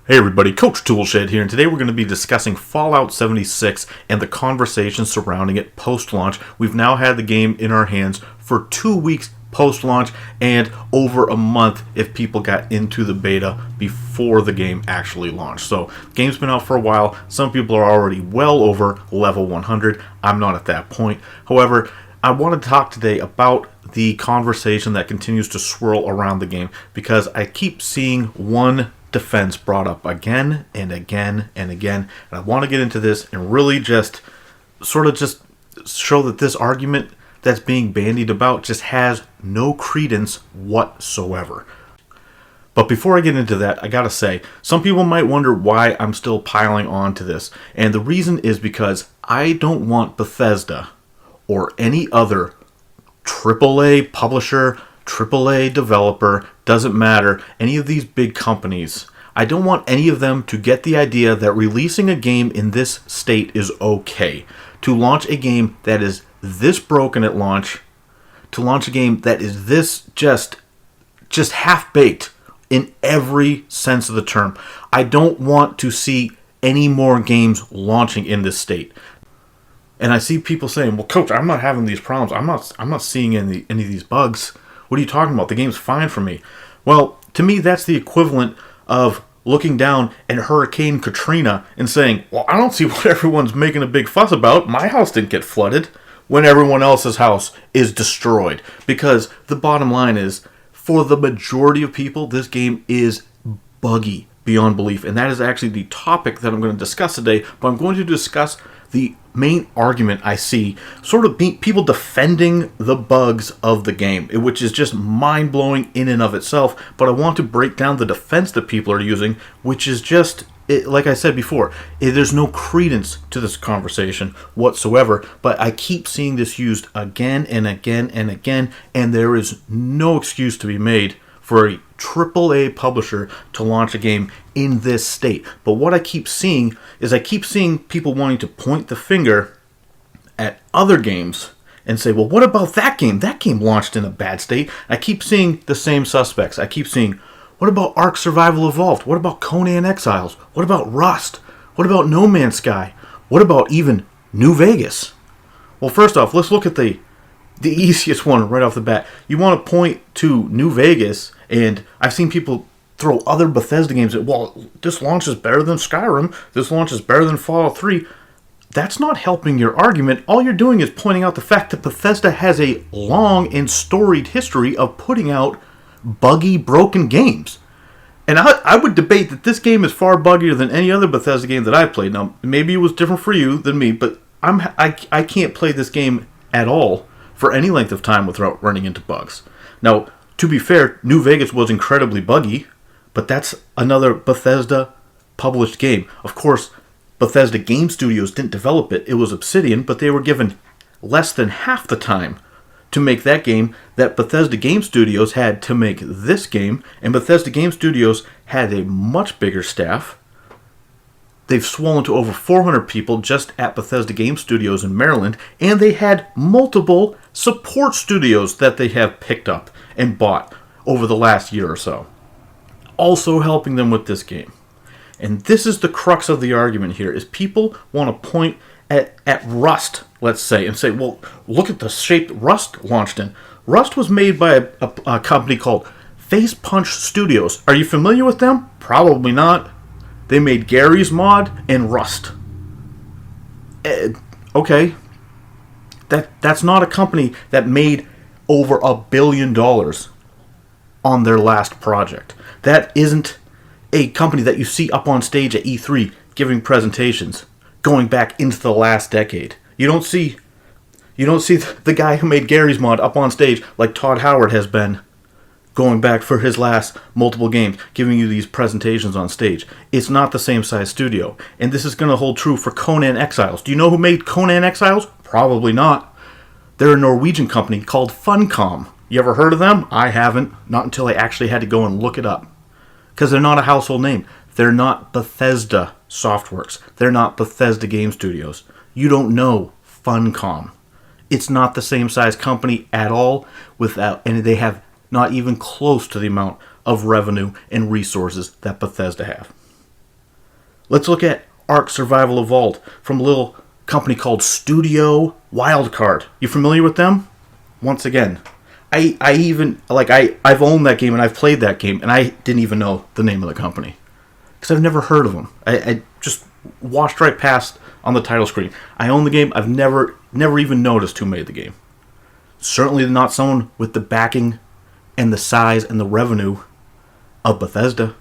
Hey everybody, Coach Toolshed here, and today we're going to be discussing Fallout 76 and the conversation surrounding it post-launch. We've now had the game in our hands for 2 weeks post-launch and over a month if people got into the beta before the game actually launched. So, the game's been out for a while. Some people are already well over level 100. I'm not at that point. However, I want to talk today about the conversation that continues to swirl around the game because I keep seeing one defense brought up again and again and again, and I want to get into this and really just show that this argument that's being bandied about just has no credence whatsoever. But before I get into that, I gotta say, some people might wonder why I'm still piling on to this, and the reason is because I don't want Bethesda or any other AAA publisher, AAA developer, doesn't matter, any of these big companies, I don't want any of them to get the idea that releasing a game in this state is okay. To launch a game that is this broken at launch, to launch a game that is this just half-baked in every sense of the term. I don't want to see any more games launching in this state. And I see people saying, well, Coach, I'm not having these problems. I'm not seeing any of these bugs. What are you talking about? The game's fine for me. Well, to me, that's the equivalent of looking down at Hurricane Katrina and saying, well, I don't see what everyone's making a big fuss about. My house didn't get flooded when everyone else's house is destroyed. Because the bottom line is, for the majority of people, this game is buggy beyond belief. And that is actually the topic that I'm going to discuss today. But I'm going to discuss the main argument I see, sort of people defending the bugs of the game, which is just mind-blowing in and of itself. But I want to break down the defense that people are using, which is just, like I said before, there's no credence to this conversation whatsoever. But I keep seeing this used again and again and again, and there is no excuse to be made for a AAA publisher to launch a game in this state. But what I keep seeing is people wanting to point the finger at other games and say, well, what about that game? That game launched in a bad state. I keep seeing the same suspects. I keep seeing, what about Ark Survival Evolved? What about Conan Exiles? What about Rust? What about No Man's Sky? What about even New Vegas? Well, first off, let's look at the easiest one right off the bat. You want to point to New Vegas, and I've seen people throw other Bethesda games at, well, this launch is better than Skyrim, this launch is better than Fallout 3. That's not helping your argument. All you're doing is pointing out the fact that Bethesda has a long and storied history of putting out buggy, broken games. And I would debate that this game is far buggier than any other Bethesda game that I've played. Now, maybe it was different for you than me, but I can't play this game at all for any length of time without running into bugs. Now, to be fair, New Vegas was incredibly buggy, but that's another Bethesda published game. Of course, Bethesda Game Studios didn't develop it. It was Obsidian, but they were given less than half the time to make that game that Bethesda Game Studios had to make this game, and Bethesda Game Studios had a much bigger staff. They've swollen to over 400 people just at Bethesda Game Studios in Maryland, and they had multiple support studios that they have picked up and bought over the last year or so, also helping them with this game. And this is the crux of the argument here, is people want to point at Rust, let's say, and say, well, look at the shape Rust launched in. Rust was made by a company called Face Punch Studios. Are you familiar with them? Probably not. They made Gary's Mod and Rust. Okay. That's not a company that made over $1 billion on their last project. That isn't a company that you see up on stage at E3 giving presentations going back into the last decade. You don't see the guy who made Gary's Mod up on stage like Todd Howard has been going back for his last multiple games, giving you these presentations on stage. It's not the same size studio. And this is going to hold true for Conan Exiles. Do you know who made Conan Exiles? Probably not. They're a Norwegian company called Funcom. You ever heard of them? I haven't. Not until I actually had to go and look it up. Because they're not a household name. They're not Bethesda Softworks. They're not Bethesda Game Studios. You don't know Funcom. It's not the same size company at all, and they have not even close to the amount of revenue and resources that Bethesda have. Let's look at Ark Survival Evolved from a little company called Studio Wildcard. You familiar with them? Once again, I've owned that game and I've played that game and I didn't even know the name of the company because I've never heard of them. I just watched right past on the title screen. I own the game. I've never even noticed who made the game. Certainly not someone with the backing and the size and the revenue of Bethesda.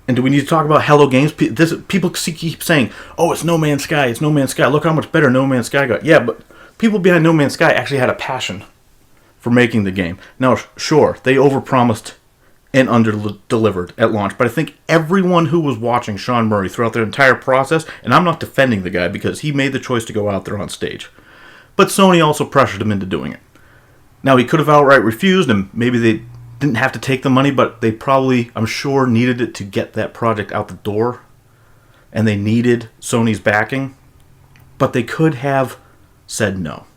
And do we need to talk about Hello Games? People keep saying, oh, it's No Man's Sky. It's No Man's Sky. Look how much better No Man's Sky got. Yeah, but people behind No Man's Sky actually had a passion for making the game. Now, sure, they overpromised and under-delivered at launch, but I think everyone who was watching Sean Murray throughout their entire process, and I'm not defending the guy because he made the choice to go out there on stage, but Sony also pressured him into doing it. Now, he could have outright refused, and maybe they didn't have to take the money, but they probably, I'm sure, needed it to get that project out the door, and they needed Sony's backing, but they could have said no.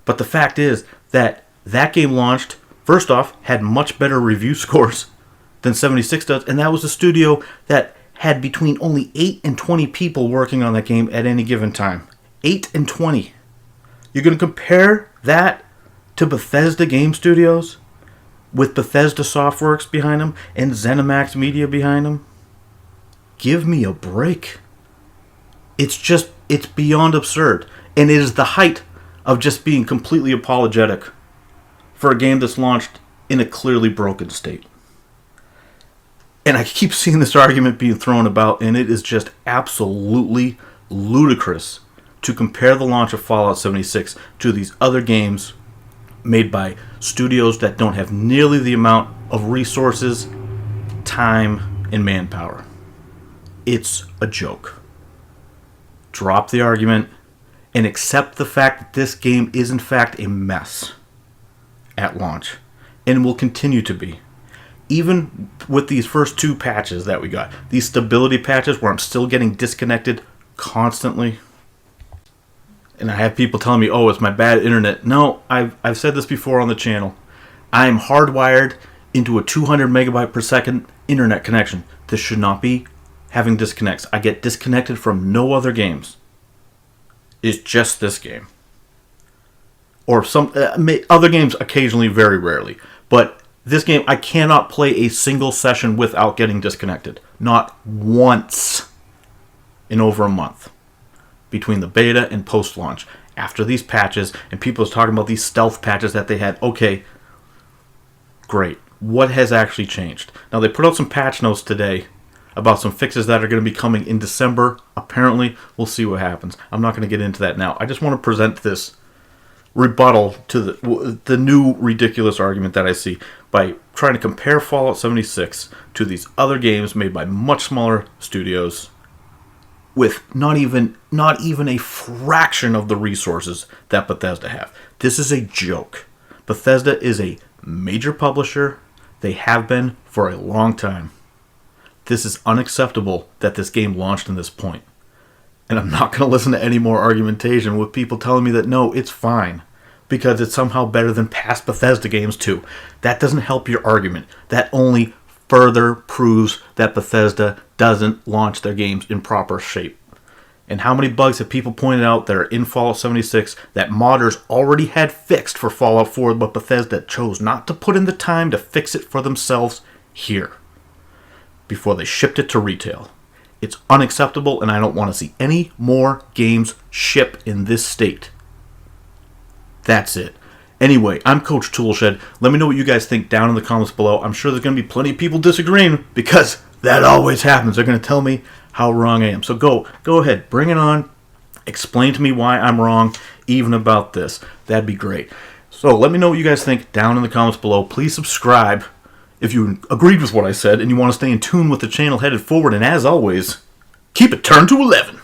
But the fact is that game launched, first off, had much better review scores than 76 does, and that was a studio that had between only 8 and 20 people working on that game at any given time. 8 and 20. You're going to compare that to Bethesda Game Studios with Bethesda Softworks behind them and ZeniMax Media behind them? Give me a break. It's beyond absurd. And it is the height of just being completely apologetic for a game that's launched in a clearly broken state. And I keep seeing this argument being thrown about, and it is just absolutely ludicrous to compare the launch of Fallout 76 to these other games made by studios that don't have nearly the amount of resources, time, and manpower. It's a joke. Drop the argument and accept the fact that this game is in fact a mess at launch and will continue to be. Even with these first 2 patches that we got, these stability patches where I'm still getting disconnected constantly. And I have people telling me, oh, it's my bad internet. No, I've said this before on the channel. I am hardwired into a 200 megabyte per second internet connection. This should not be having disconnects. I get disconnected from no other games. It's just this game. Or some other games occasionally, very rarely. But this game, I cannot play a single session without getting disconnected. Not once in over a month. Between the beta and post-launch. After these patches, and people are talking about these stealth patches that they had. Okay, great. What has actually changed? Now, they put out some patch notes today about some fixes that are going to be coming in December. Apparently, we'll see what happens. I'm not going to get into that now. I just want to present this rebuttal to the new ridiculous argument that I see by trying to compare Fallout 76 to these other games made by much smaller studios with not even a fraction of the resources that Bethesda have. This is a joke. Bethesda is a major publisher. They have been for a long time. This is unacceptable that this game launched in this point. And I'm not going to listen to any more argumentation with people telling me that no, it's fine, because it's somehow better than past Bethesda games too. That doesn't help your argument. That only further proves that Bethesda doesn't launch their games in proper shape. And how many bugs have people pointed out that are in Fallout 76 that modders already had fixed for Fallout 4, but Bethesda chose not to put in the time to fix it for themselves here before they shipped it to retail. It's unacceptable, and I don't want to see any more games ship in this state. That's it. Anyway, I'm Coach Toolshed. Let me know what you guys think down in the comments below. I'm sure there's going to be plenty of people disagreeing, because that always happens. They're going to tell me how wrong I am. So go ahead, bring it on. Explain to me why I'm wrong, even about this. That'd be great. So let me know what you guys think down in the comments below. Please subscribe if you agreed with what I said and you want to stay in tune with the channel headed forward. And as always, keep it turned to 11.